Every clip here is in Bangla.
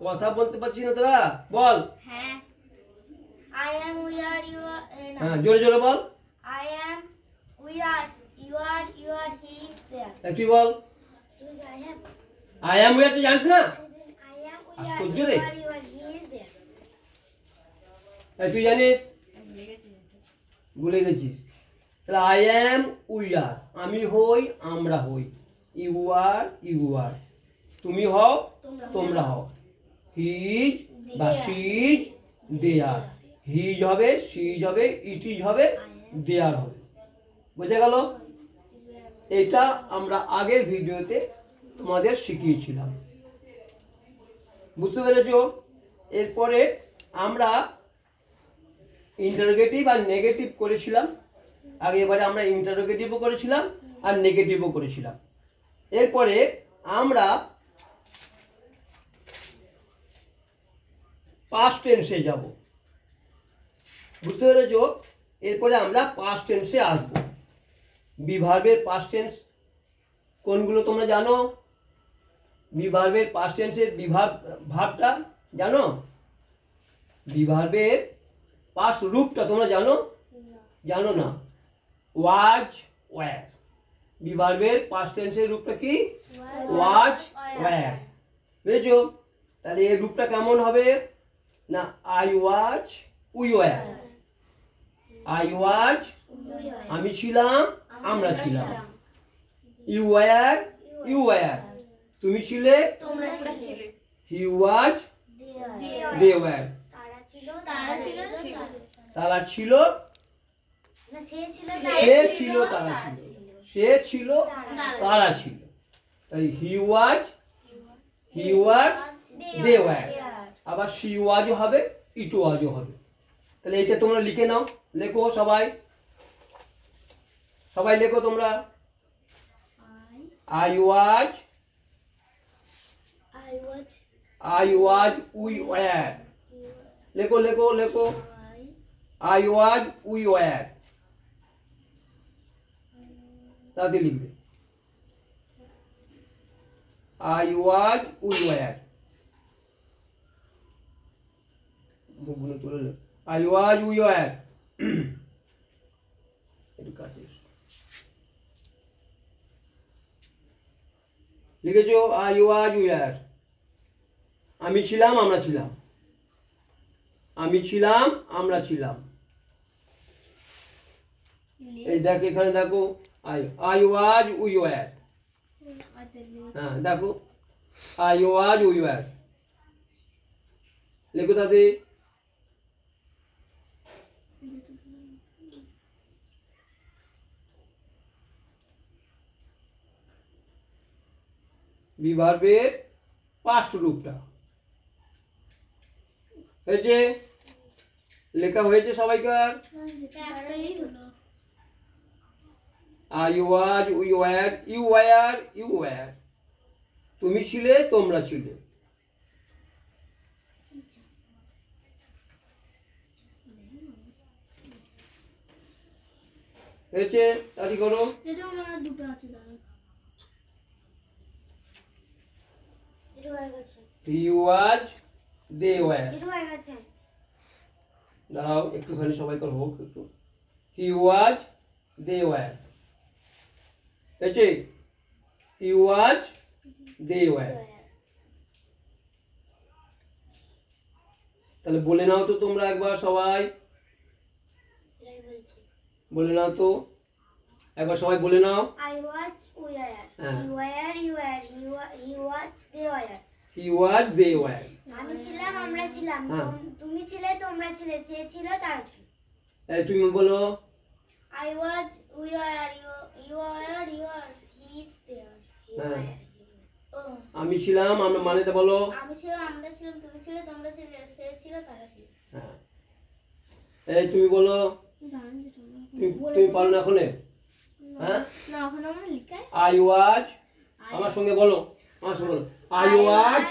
কথা বলতে পারছিস না তোরা? বল। হ্যাঁ। I am, we are, you are. হ্যাঁ, জোরে জোরে বল। I am, we are, you are, he is there. তুই বল। I am, we are তুই জানিস না? I am, we are, আশ্চর্য you রে। are, he is there. তুই জানিস? ভুলে গেছিস। তাহলে আই অ্যাম, উই আর, আমি হই, আমরা হই। ইউ আর, ইউ আর, তুমি হও, তোমরা হও। হি ইজ বা she is, they are. He is হবে, শি ইজ হবে, ইট ইজ হবে, দে আর হবে। বোঝা গেল? এটা আমরা আগের ভিডিওতে তোমাদের শিখিয়েছিলাম। বুঝতে পেরেছো? এরপরে আমরা ইন্টারোগেটিভ আর নেগেটিভ করেছিলাম। আগেবারে আমরা ইন্টারোগেটিভও করেছিলাম আর নেগেটিভও করেছিলাম। এরপরে আমরা পাস্ট টেন্সে যাব। বুঝতে পেরেছো? এরপরে আমরা পাস্ট টেন্সে আসব। বি ভার্বের পাস্ট টেন্স কোনগুলো তোমরা জানো? বি ভার্বের পাস্ট টেন্সের ভার্বটা জানো? বি ভার্বের পাস্ট রূপটা তোমরা জানো? জানো না? ওয়াজ, ওয়্যার। বি ভার্বের পাস্ট টেন্সের রূপটা কি? ওয়াজ, ওয়্যার। বুঝেছো? তাহলে এই রূপটা কেমন হবে? না, I was, we wire. I was, আমি ছিলাম, আমরা ছিলাম। ইউ ওয়্যার, ইউ ওয়্যার, তুমি ছিলে, তোমরা ছিলে। হি ওয়াজ, দে ওয়্যার, তারা ছিল, তারা ছিল। তারা ছিল, না, সে ছিল, সে ছিল, তারা ছিল। সে ছিল, তারা ছিল। তাই হি ওয়াজ, দে ওয়্যার। আবার শি ওয়াজও হবে, ইট ওয়াজও হবে। তাহলে এটা তোমরা লিখে নাও। লেখো সবাই, সবাই লেখো তোমরা। I was, we wire. লেখো লেখো লেখো। I was, we wire. তাতে লিখবে আই ওয়াজ, উই ওয়্যার। মুখগুলো তুলে নে। I was, we wire. একটু কাছে লিখেছো আই ওয়াজ, উই ওয়্যার। আমি ছিলাম, আমরা ছিলাম। আমি ছিলাম, আমরা ছিলাম। এই দেখো, এখানে দেখো, আই ওয়াজ, উই ওয়্যার। হ্যাঁ দেখো, আই ওয়াজ, উই ওয়্যার। লেখো তাতে। বি ভার্বের পাস্ট রূপটা হয়েছে, লেখা হয়েছে সবাইকার? I was, we were, you were, you were, তুমি ছিলে, তোমরা ছিলে। হয়েছে? তাড়াতাড়ি করো। He was, they were. দাঁড়াও একটুখানি সবাইকার হোক একটু। He was, they were. হয়েছে? He was, they were. তাহলে বলে নাও তো তোমরা একবার সবাই, বলে নাও তো একবার সবাই বলে নাও। I was, we were. You were, you were. He was, they were. He was, they were. আমি ছিলাম, আমরা ছিলাম। তুমি ছিলে, তোমরা ছিলে। সে ছিল, তারা ছিল। তাহলে তুমি বলো। I was, we were, you were, he is there. হ্যাঁ, আমি ছিলাম, আমরা মানেটা বলো। আমি ছিলাম, আমরা ছিলাম। তুমি ছিলে, তোমরা ছিলে। সে ছিল, তারা ছিল। হ্যাঁ, এই তুমি বলো। তুমি পারো না এখনে? হ্যাঁ, না, এখন আমরা লিখাই। আই ওয়াজ, আমার সঙ্গে বলো, আমার সঙ্গে বলো। I was,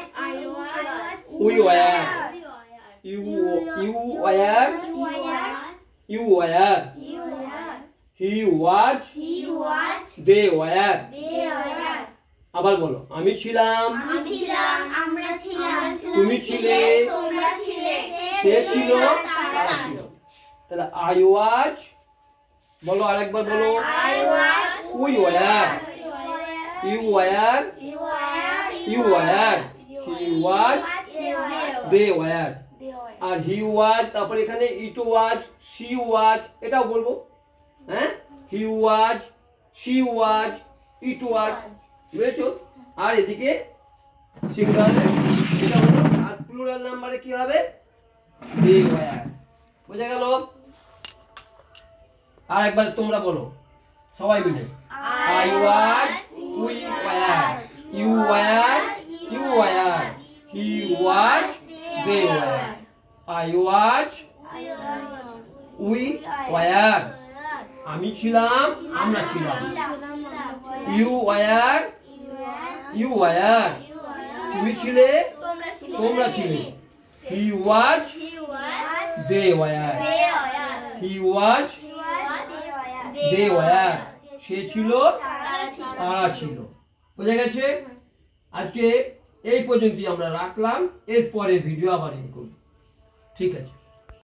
we were, you were, you were, he was, they were. আবার বলো, আমি ছিলাম, আমি ছিলাম, আমরা ছিলাম, তুমি ছিলে, তোমরা ছিলে, সে ছিল, তারা তারা ছিল। ছিল। তাহলে আই ওয়াজ, বলো আরেকবার বলো, I was, we were, you were, you were, he was, they were, আর হি ওয়াজ, তারপর এখানে ইট ওয়াজ, শি ওয়াজ, এটাও বলবো, হ্যাঁ, হি ওয়াজ, শি ওয়াজ, ইট ওয়াজ, বুঝেছো? আর এদিকে সিঙ্গুলারে এটা হলো, আর প্লুরাল নাম্বারে কি হবে, দে ওয়ার। বোঝা গেল? আর একবার তোমরা বলো সবাই মিলে, I was, we were, you were, you were, he was, they were, I was, we were, আমি ছিলাম, আমরা ছিলাম, you were, you were, তুমি ছিলে, তোমরা ছিলে, he was, they were, he was, they were, সে ছিল, তারা ছিল। বোঝা গেছে? আজকে এই পর্যন্তই আমরা রাখলাম, এরপরে ভিডিও আবার করব। ঠিক আছে।